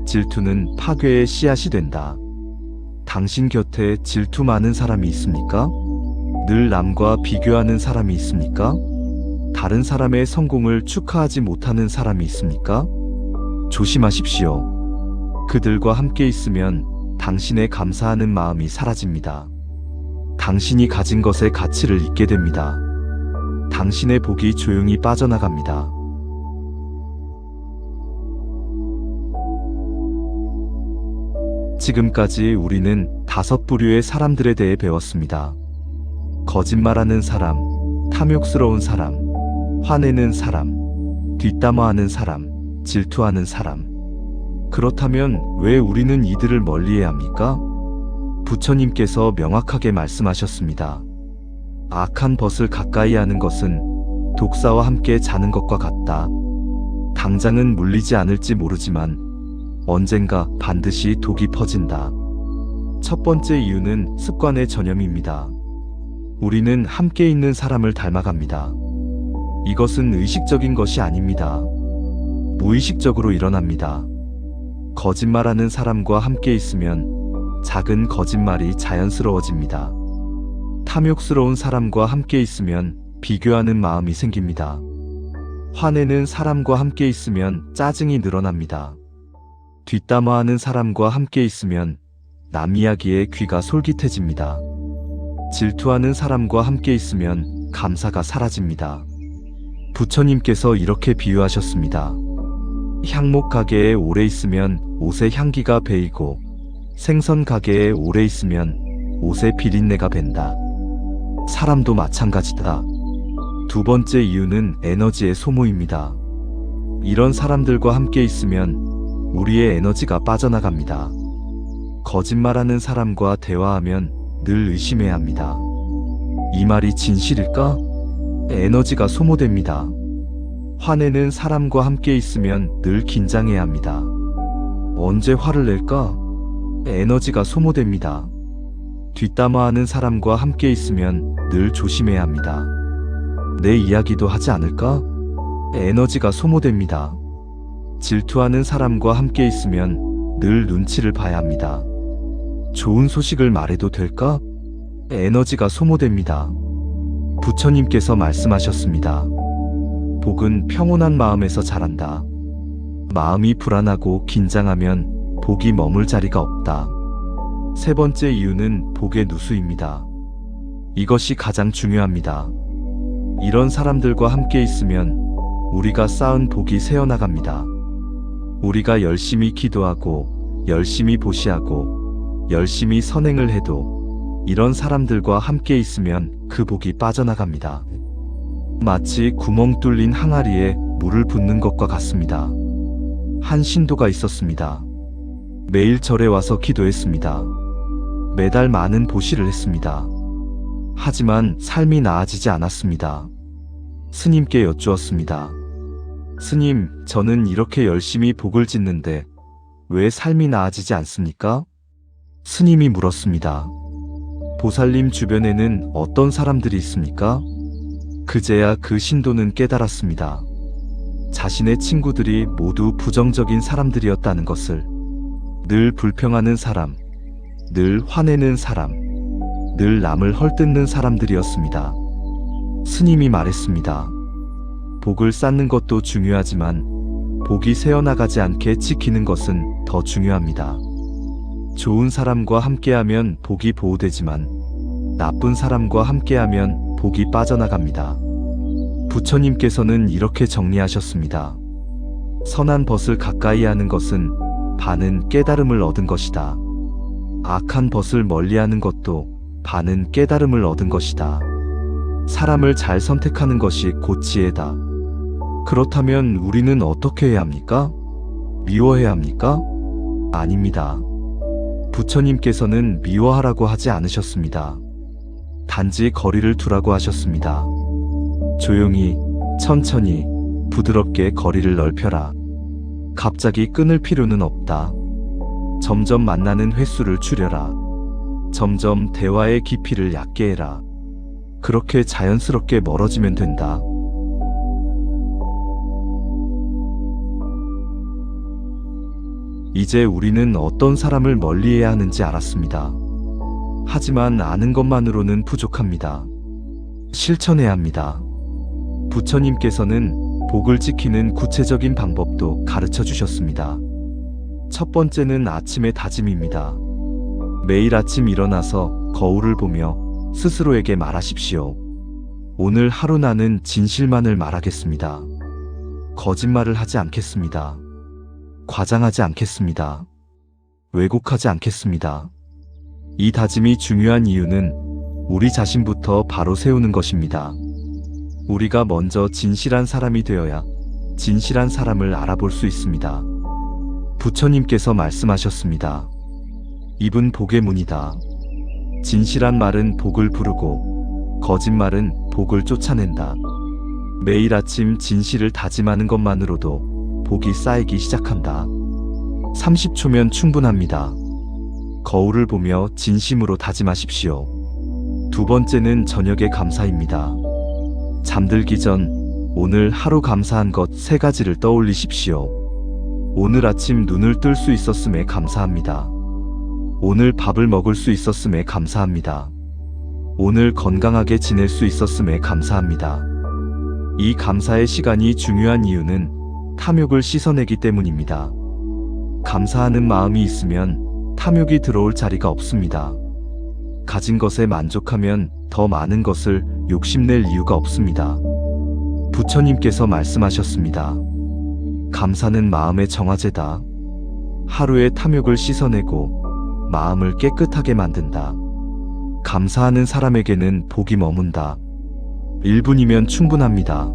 질투는 파괴의 씨앗이 된다. 당신 곁에 질투 많은 사람이 있습니까? 늘 남과 비교하는 사람이 있습니까? 다른 사람의 성공을 축하하지 못하는 사람이 있습니까? 조심하십시오. 그들과 함께 있으면 당신의 감사하는 마음이 사라집니다. 당신이 가진 것의 가치를 잊게 됩니다. 당신의 복이 조용히 빠져나갑니다. 지금까지 우리는 5부류의 사람들에 대해 배웠습니다. 거짓말하는 사람, 탐욕스러운 사람, 화내는 사람, 뒷담화하는 사람, 질투하는 사람. 그렇다면 왜 우리는 이들을 멀리해야 합니까? 부처님께서 명확하게 말씀하셨습니다. 악한 벗을 가까이 하는 것은 독사와 함께 자는 것과 같다. 당장은 물리지 않을지 모르지만 언젠가 반드시 독이 퍼진다. 첫 번째 이유는 습관의 전염입니다. 우리는 함께 있는 사람을 닮아갑니다. 이것은 의식적인 것이 아닙니다. 무의식적으로 일어납니다. 거짓말하는 사람과 함께 있으면 작은 거짓말이 자연스러워집니다. 탐욕스러운 사람과 함께 있으면 비교하는 마음이 생깁니다. 화내는 사람과 함께 있으면 짜증이 늘어납니다. 뒷담화하는 사람과 함께 있으면 남 이야기에 귀가 솔깃해집니다. 질투하는 사람과 함께 있으면 감사가 사라집니다. 부처님께서 이렇게 비유하셨습니다. 향목 가게에 오래 있으면 옷의 향기가 배이고 생선 가게에 오래 있으면 옷의 비린내가 밴다. 사람도 마찬가지다. 두 번째 이유는 에너지의 소모입니다. 이런 사람들과 함께 있으면 우리의 에너지가 빠져나갑니다. 거짓말하는 사람과 대화하면 늘 의심해야 합니다. 이 말이 진실일까? 에너지가 소모됩니다. 화내는 사람과 함께 있으면 늘 긴장해야 합니다. 언제 화를 낼까? 에너지가 소모됩니다. 뒷담화하는 사람과 함께 있으면 늘 조심해야 합니다. 내 이야기도 하지 않을까? 에너지가 소모됩니다. 질투하는 사람과 함께 있으면 늘 눈치를 봐야 합니다. 좋은 소식을 말해도 될까? 에너지가 소모됩니다. 부처님께서 말씀하셨습니다. 복은 평온한 마음에서 자란다. 마음이 불안하고 긴장하면 복이 머물 자리가 없다. 세 번째 이유는 복의 누수입니다. 이것이 가장 중요합니다. 이런 사람들과 함께 있으면 우리가 쌓은 복이 새어나갑니다. 우리가 열심히 기도하고 열심히 보시하고 열심히 선행을 해도 이런 사람들과 함께 있으면 그 복이 빠져나갑니다. 마치 구멍 뚫린 항아리에 물을 붓는 것과 같습니다. 한 신도가 있었습니다. 매일 절에 와서 기도했습니다. 매달 많은 보시를 했습니다. 하지만 삶이 나아지지 않았습니다. 스님께 여쭈었습니다. 스님, 저는 이렇게 열심히 복을 짓는데 왜 삶이 나아지지 않습니까? 스님이 물었습니다. 보살님 주변에는 어떤 사람들이 있습니까? 그제야 그 신도는 깨달았습니다. 자신의 친구들이 모두 부정적인 사람들이었다는 것을. 늘 불평하는 사람, 늘 화내는 사람, 늘 남을 헐뜯는 사람들이었습니다. 스님이 말했습니다. 복을 쌓는 것도 중요하지만 복이 새어나가지 않게 지키는 것은 더 중요합니다. 좋은 사람과 함께하면 복이 보호되지만 나쁜 사람과 함께하면 복이 빠져나갑니다. 부처님께서는 이렇게 정리하셨습니다. 선한 벗을 가까이 하는 것은 반은 깨달음을 얻은 것이다. 악한 벗을 멀리하는 것도 반은 깨달음을 얻은 것이다. 사람을 잘 선택하는 것이 곧 지혜다. 그렇다면 우리는 어떻게 해야 합니까? 미워해야 합니까? 아닙니다. 부처님께서는 미워하라고 하지 않으셨습니다. 단지 거리를 두라고 하셨습니다. 조용히, 천천히, 부드럽게 거리를 넓혀라. 갑자기 끊을 필요는 없다. 점점 만나는 횟수를 줄여라. 점점 대화의 깊이를 얕게 해라. 그렇게 자연스럽게 멀어지면 된다. 이제 우리는 어떤 사람을 멀리해야 하는지 알았습니다. 하지만 아는 것만으로는 부족합니다. 실천해야 합니다. 부처님께서는 복을 지키는 구체적인 방법도 가르쳐 주셨습니다. 첫 번째는 아침의 다짐입니다. 매일 아침 일어나서 거울을 보며 스스로에게 말하십시오. 오늘 하루 나는 진실만을 말하겠습니다. 거짓말을 하지 않겠습니다. 과장하지 않겠습니다. 왜곡하지 않겠습니다. 이 다짐이 중요한 이유는 우리 자신부터 바로 세우는 것입니다. 우리가 먼저 진실한 사람이 되어야 진실한 사람을 알아볼 수 있습니다. 부처님께서 말씀하셨습니다. 입은 복의 문이다. 진실한 말은 복을 부르고 거짓말은 복을 쫓아낸다. 매일 아침 진실을 다짐하는 것만으로도 복이 쌓이기 시작한다. 30초면 충분합니다. 거울을 보며 진심으로 다짐하십시오. 두 번째는 저녁의 감사입니다. 잠들기 전 오늘 하루 감사한 것 3가지를 떠올리십시오. 오늘 아침 눈을 뜰 수 있었음에 감사합니다. 오늘 밥을 먹을 수 있었음에 감사합니다. 오늘 건강하게 지낼 수 있었음에 감사합니다. 이 감사의 시간이 중요한 이유는 탐욕을 씻어내기 때문입니다. 감사하는 마음이 있으면 탐욕이 들어올 자리가 없습니다. 가진 것에 만족하면 더 많은 것을 욕심낼 이유가 없습니다. 부처님께서 말씀하셨습니다. 감사는 마음의 정화제다. 하루의 탐욕을 씻어내고 마음을 깨끗하게 만든다. 감사하는 사람에게는 복이 머문다. 1분이면 충분합니다.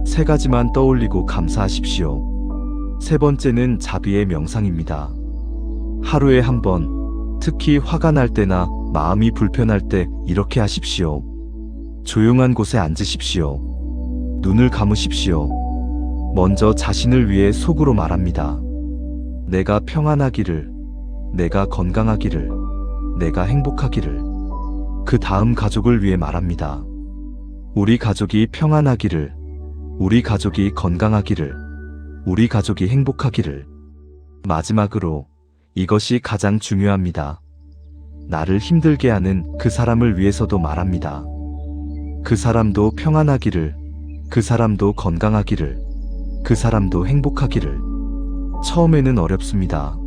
3가지만 떠올리고 감사하십시오. 세 번째는 자비의 명상입니다. 하루에 한 번, 특히 화가 날 때나 마음이 불편할 때 이렇게 하십시오. 조용한 곳에 앉으십시오. 눈을 감으십시오. 먼저 자신을 위해 속으로 말합니다. 내가 평안하기를, 내가 건강하기를, 내가 행복하기를. 그 다음 가족을 위해 말합니다. 우리 가족이 평안하기를, 우리 가족이 건강하기를, 우리 가족이 행복하기를. 마지막으로 이것이 가장 중요합니다. 나를 힘들게 하는 그 사람을 위해서도 말합니다. 그 사람도 평안하기를, 그 사람도 건강하기를, 그 사람도 행복하기를. 처음에는 어렵습니다.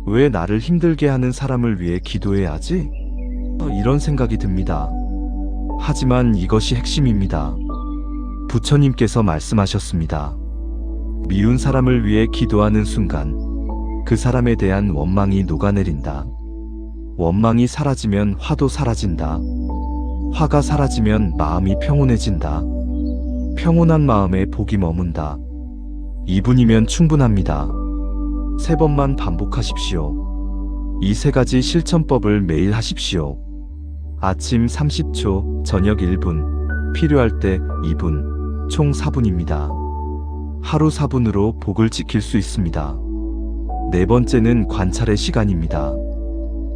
왜 나를 힘들게 하는 사람을 위해 기도해야 하지? 이런 생각이 듭니다. 하지만 이것이 핵심입니다. 부처님께서 말씀하셨습니다. 미운 사람을 위해 기도하는 순간 그 사람에 대한 원망이 녹아내린다. 원망이 사라지면 화도 사라진다. 화가 사라지면 마음이 평온해진다. 평온한 마음에 복이 머문다. 2분이면 충분합니다. 3번만 반복하십시오. 이 3가지 실천법을 매일 하십시오. 아침 30초, 저녁 1분, 필요할 때 2분, 총 4분입니다. 하루 4분으로 복을 지킬 수 있습니다. 4번째는 관찰의 시간입니다.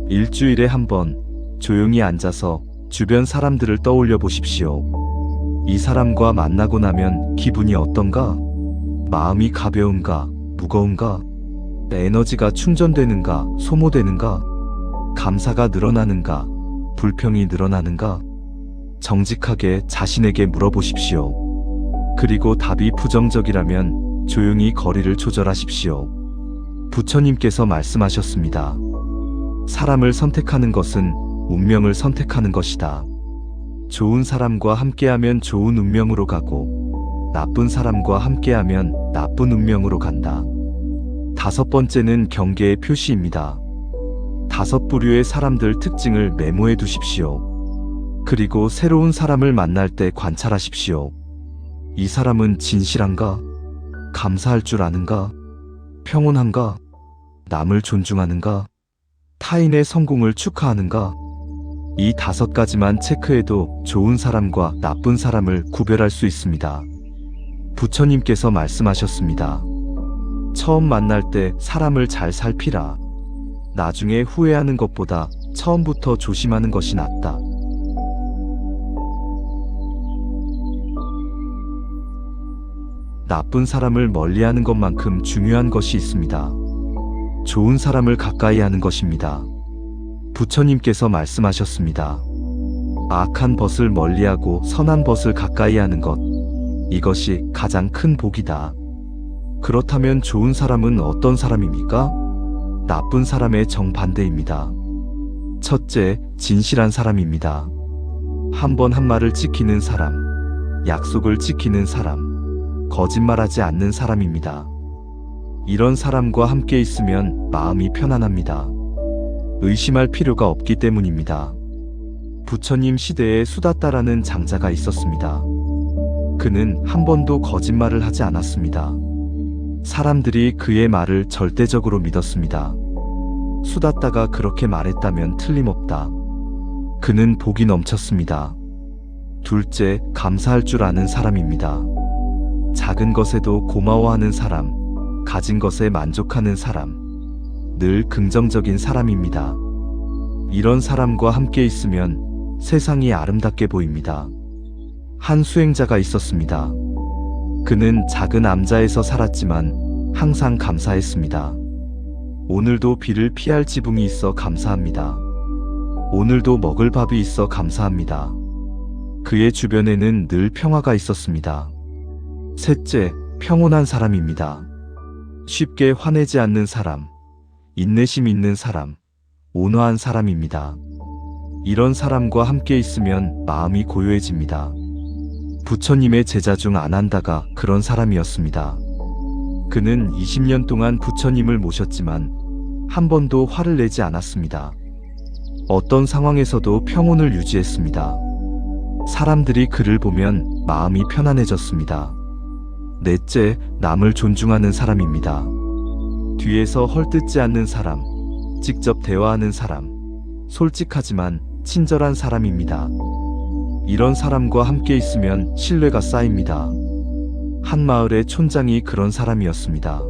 일주일에 한 번 조용히 앉아서 주변 사람들을 떠올려 보십시오. 이 사람과 만나고 나면 기분이 어떤가? 마음이 가벼운가? 무거운가? 에너지가 충전되는가? 소모되는가? 감사가 늘어나는가? 불평이 늘어나는가? 정직하게 자신에게 물어보십시오. 그리고 답이 부정적이라면 조용히 거리를 조절하십시오. 부처님께서 말씀하셨습니다. 사람을 선택하는 것은 운명을 선택하는 것이다. 좋은 사람과 함께하면 좋은 운명으로 가고 나쁜 사람과 함께하면 나쁜 운명으로 간다. 5번째는 경계의 표시입니다. 5 부류의 사람들 특징을 메모해 두십시오. 그리고 새로운 사람을 만날 때 관찰하십시오. 이 사람은 진실한가? 감사할 줄 아는가? 평온한가? 남을 존중하는가? 타인의 성공을 축하하는가? 이 5가지만 체크해도 좋은 사람과 나쁜 사람을 구별할 수 있습니다. 부처님께서 말씀하셨습니다. 처음 만날 때 사람을 잘 살피라. 나중에 후회하는 것보다 처음부터 조심하는 것이 낫다. 나쁜 사람을 멀리하는 것만큼 중요한 것이 있습니다. 좋은 사람을 가까이 하는 것입니다. 부처님께서 말씀하셨습니다. 악한 벗을 멀리하고 선한 벗을 가까이 하는 것, 이것이 가장 큰 복이다. 그렇다면 좋은 사람은 어떤 사람입니까? 나쁜 사람의 정반대입니다. 첫째, 진실한 사람입니다. 한 번 한 말을 지키는 사람, 약속을 지키는 사람, 거짓말하지 않는 사람입니다. 이런 사람과 함께 있으면 마음이 편안합니다. 의심할 필요가 없기 때문입니다. 부처님 시대에 수다따라는 장자가 있었습니다. 그는 한 번도 거짓말을 하지 않았습니다. 사람들이 그의 말을 절대적으로 믿었습니다. 수다따가 그렇게 말했다면 틀림없다. 그는 복이 넘쳤습니다. 둘째, 감사할 줄 아는 사람입니다. 작은 것에도 고마워하는 사람, 가진 것에 만족하는 사람, 늘 긍정적인 사람입니다. 이런 사람과 함께 있으면 세상이 아름답게 보입니다. 한 수행자가 있었습니다. 그는 작은 암자에서 살았지만 항상 감사했습니다. 오늘도 비를 피할 지붕이 있어 감사합니다. 오늘도 먹을 밥이 있어 감사합니다. 그의 주변에는 늘 평화가 있었습니다. 셋째, 평온한 사람입니다. 쉽게 화내지 않는 사람, 인내심 있는 사람, 온화한 사람입니다. 이런 사람과 함께 있으면 마음이 고요해집니다. 부처님의 제자 중 아난다가 그런 사람이었습니다. 그는 20년 동안 부처님을 모셨지만 한 번도 화를 내지 않았습니다. 어떤 상황에서도 평온을 유지했습니다. 사람들이 그를 보면 마음이 편안해졌습니다. 넷째, 남을 존중하는 사람입니다. 뒤에서 헐뜯지 않는 사람, 직접 대화하는 사람, 솔직하지만 친절한 사람입니다. 이런 사람과 함께 있으면 신뢰가 쌓입니다. 한 마을의 촌장이 그런 사람이었습니다.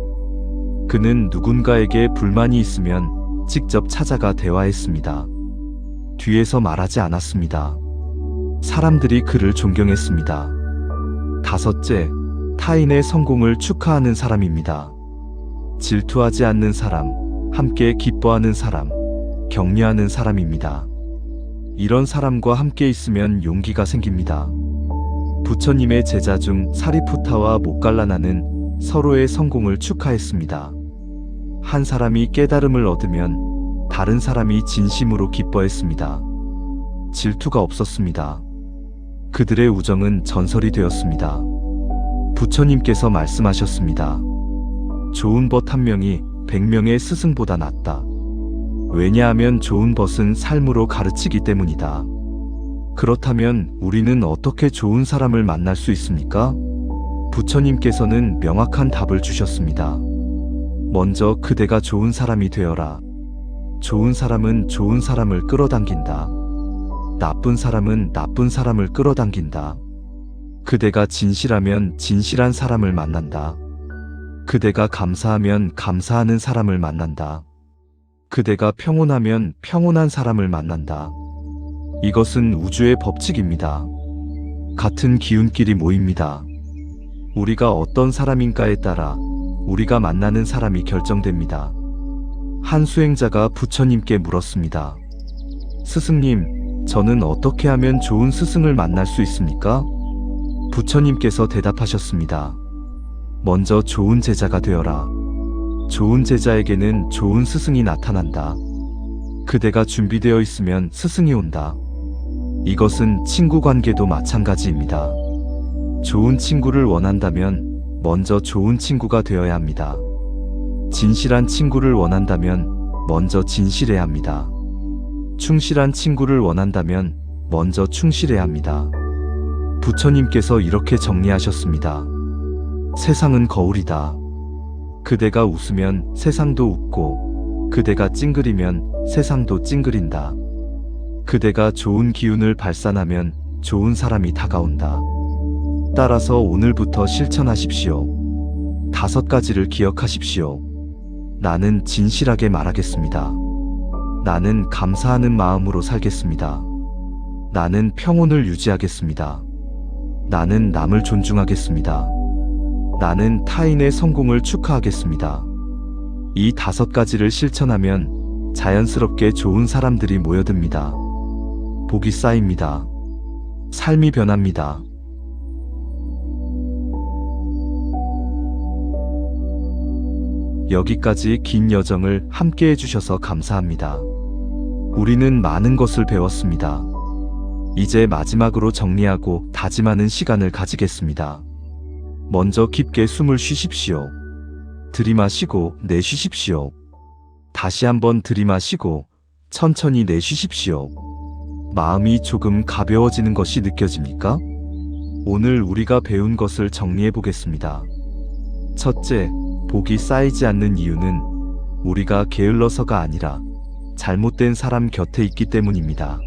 그는 누군가에게 불만이 있으면 직접 찾아가 대화했습니다. 뒤에서 말하지 않았습니다. 사람들이 그를 존경했습니다. 다섯째, 타인의 성공을 축하하는 사람입니다. 질투하지 않는 사람, 함께 기뻐하는 사람, 격려하는 사람입니다. 이런 사람과 함께 있으면 용기가 생깁니다. 부처님의 제자 중 사리푸타와 모갈라나는 서로의 성공을 축하했습니다. 한 사람이 깨달음을 얻으면 다른 사람이 진심으로 기뻐했습니다. 질투가 없었습니다. 그들의 우정은 전설이 되었습니다. 부처님께서 말씀하셨습니다. 좋은 벗 한 명이 100명의 스승보다 낫다. 왜냐하면 좋은 벗은 삶으로 가르치기 때문이다. 그렇다면 우리는 어떻게 좋은 사람을 만날 수 있습니까? 부처님께서는 명확한 답을 주셨습니다. 먼저 그대가 좋은 사람이 되어라. 좋은 사람은 좋은 사람을 끌어당긴다. 나쁜 사람은 나쁜 사람을 끌어당긴다. 그대가 진실하면 진실한 사람을 만난다. 그대가 감사하면 감사하는 사람을 만난다. 그대가 평온하면 평온한 사람을 만난다. 이것은 우주의 법칙입니다. 같은 기운끼리 모입니다. 우리가 어떤 사람인가에 따라 우리가 만나는 사람이 결정됩니다. 한 수행자가 부처님께 물었습니다. 스승님, 저는 어떻게 하면 좋은 스승을 만날 수 있습니까? 부처님께서 대답하셨습니다. 먼저 좋은 제자가 되어라. 좋은 제자에게는 좋은 스승이 나타난다. 그대가 준비되어 있으면 스승이 온다. 이것은 친구 관계도 마찬가지입니다. 좋은 친구를 원한다면 먼저 좋은 친구가 되어야 합니다. 진실한 친구를 원한다면 먼저 진실해야 합니다. 충실한 친구를 원한다면 먼저 충실해야 합니다. 부처님께서 이렇게 정리하셨습니다. 세상은 거울이다. 그대가 웃으면 세상도 웃고 그대가 찡그리면 세상도 찡그린다. 그대가 좋은 기운을 발산하면 좋은 사람이 다가온다. 따라서 오늘부터 실천하십시오. 5가지를 기억하십시오. 나는 진실하게 말하겠습니다. 나는 감사하는 마음으로 살겠습니다. 나는 평온을 유지하겠습니다. 나는 남을 존중하겠습니다. 나는 타인의 성공을 축하하겠습니다. 이 5가지를 실천하면 자연스럽게 좋은 사람들이 모여듭니다. 복이 쌓입니다. 삶이 변합니다. 여기까지 긴 여정을 함께 해주셔서 감사합니다. 우리는 많은 것을 배웠습니다. 이제 마지막으로 정리하고 다짐하는 시간을 가지겠습니다. 먼저 깊게 숨을 쉬십시오. 들이마시고 내쉬십시오. 다시 한번 들이마시고 천천히 내쉬십시오. 마음이 조금 가벼워지는 것이 느껴집니까? 오늘 우리가 배운 것을 정리해 보겠습니다. 첫째, 복이 쌓이지 않는 이유는 우리가 게을러서가 아니라 잘못된 사람 곁에 있기 때문입니다.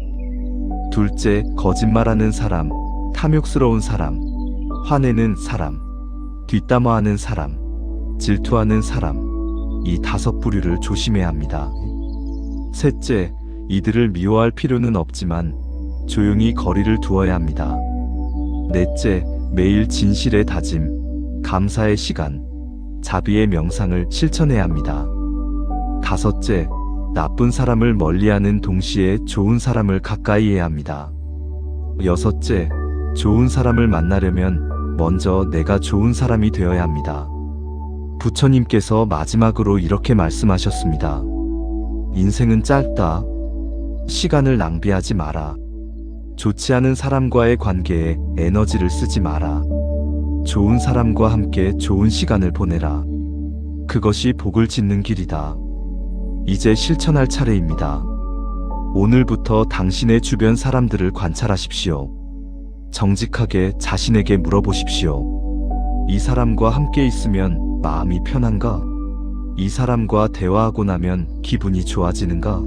둘째, 거짓말하는 사람, 탐욕스러운 사람, 화내는 사람, 뒷담화하는 사람, 질투하는 사람, 이 5부류를 조심해야 합니다. 셋째, 이들을 미워할 필요는 없지만 조용히 거리를 두어야 합니다. 넷째, 매일 진실의 다짐, 감사의 시간, 자비의 명상을 실천해야 합니다. 다섯째, 나쁜 사람을 멀리하는 동시에 좋은 사람을 가까이 해야 합니다. 여섯째, 좋은 사람을 만나려면 먼저 내가 좋은 사람이 되어야 합니다. 부처님께서 마지막으로 이렇게 말씀하셨습니다. 인생은 짧다. 시간을 낭비하지 마라. 좋지 않은 사람과의 관계에 에너지를 쓰지 마라. 좋은 사람과 함께 좋은 시간을 보내라. 그것이 복을 짓는 길이다. 이제 실천할 차례입니다. 오늘부터 당신의 주변 사람들을 관찰하십시오. 정직하게 자신에게 물어보십시오. 이 사람과 함께 있으면 마음이 편한가? 이 사람과 대화하고 나면 기분이 좋아지는가?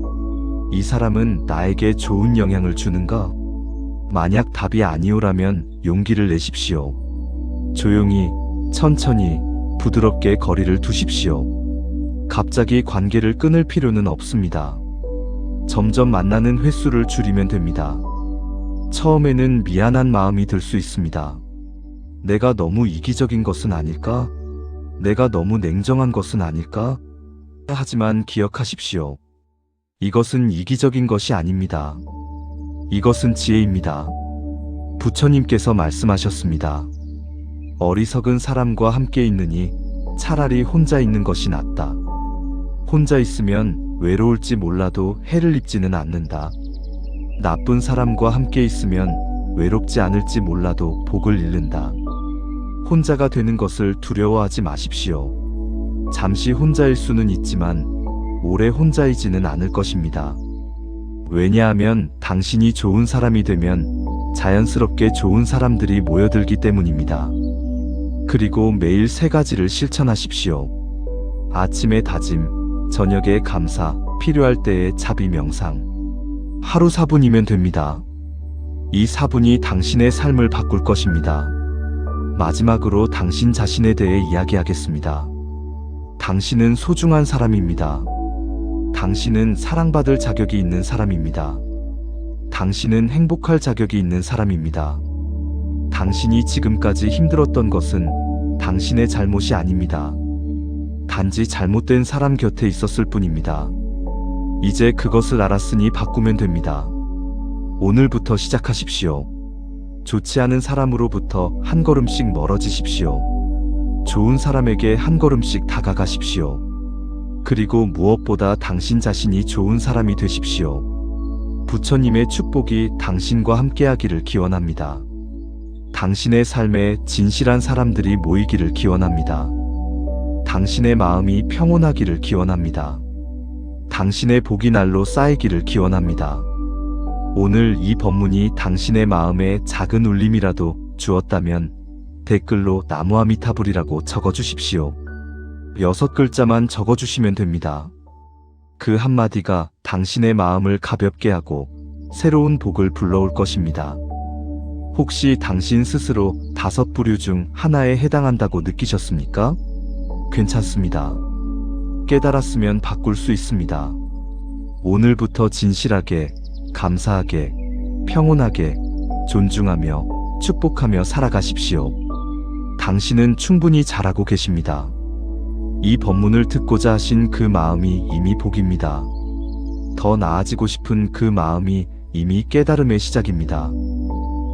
이 사람은 나에게 좋은 영향을 주는가? 만약 답이 아니오라면 용기를 내십시오. 조용히, 천천히, 부드럽게 거리를 두십시오. 갑자기 관계를 끊을 필요는 없습니다. 점점 만나는 횟수를 줄이면 됩니다. 처음에는 미안한 마음이 들 수 있습니다. 내가 너무 이기적인 것은 아닐까? 내가 너무 냉정한 것은 아닐까? 하지만 기억하십시오. 이것은 이기적인 것이 아닙니다. 이것은 지혜입니다. 부처님께서 말씀하셨습니다. 어리석은 사람과 함께 있느니 차라리 혼자 있는 것이 낫다. 혼자 있으면 외로울지 몰라도 해를 입지는 않는다. 나쁜 사람과 함께 있으면 외롭지 않을지 몰라도 복을 잃는다. 혼자가 되는 것을 두려워하지 마십시오. 잠시 혼자일 수는 있지만 오래 혼자이지는 않을 것입니다. 왜냐하면 당신이 좋은 사람이 되면 자연스럽게 좋은 사람들이 모여들기 때문입니다. 그리고 매일 3가지를 실천하십시오. 아침에 다짐, 저녁에 감사, 필요할 때에 자비 명상. 하루 4분이면 됩니다. 이 4분이 당신의 삶을 바꿀 것입니다. 마지막으로 당신 자신에 대해 이야기하겠습니다. 당신은 소중한 사람입니다. 당신은 사랑받을 자격이 있는 사람입니다. 당신은 행복할 자격이 있는 사람입니다. 당신이 지금까지 힘들었던 것은 당신의 잘못이 아닙니다. 단지 잘못된 사람 곁에 있었을 뿐입니다. 이제 그것을 알았으니 바꾸면 됩니다. 오늘부터 시작하십시오. 좋지 않은 사람으로부터 한 걸음씩 멀어지십시오. 좋은 사람에게 한 걸음씩 다가가십시오. 그리고 무엇보다 당신 자신이 좋은 사람이 되십시오. 부처님의 축복이 당신과 함께하기를 기원합니다. 당신의 삶에 진실한 사람들이 모이기를 기원합니다. 당신의 마음이 평온하기를 기원합니다. 당신의 복이 날로 쌓이기를 기원합니다. 오늘 이 법문이 당신의 마음에 작은 울림이라도 주었다면 댓글로 나무아미타불이라고 적어주십시오. 6글자만 적어주시면 됩니다. 그 한마디가 당신의 마음을 가볍게 하고 새로운 복을 불러올 것입니다. 혹시 당신 스스로 5부류 중 하나에 해당한다고 느끼셨습니까? 괜찮습니다. 깨달았으면 바꿀 수 있습니다. 오늘부터 진실하게, 감사하게, 평온하게, 존중하며, 축복하며 살아가십시오. 당신은 충분히 잘하고 계십니다. 이 법문을 듣고자 하신 그 마음이 이미 복입니다. 더 나아지고 싶은 그 마음이 이미 깨달음의 시작입니다.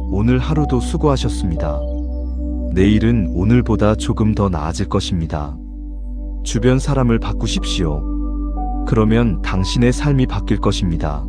오늘 하루도 수고하셨습니다. 내일은 오늘보다 조금 더 나아질 것입니다. 주변 사람을 바꾸십시오. 그러면 당신의 삶이 바뀔 것입니다.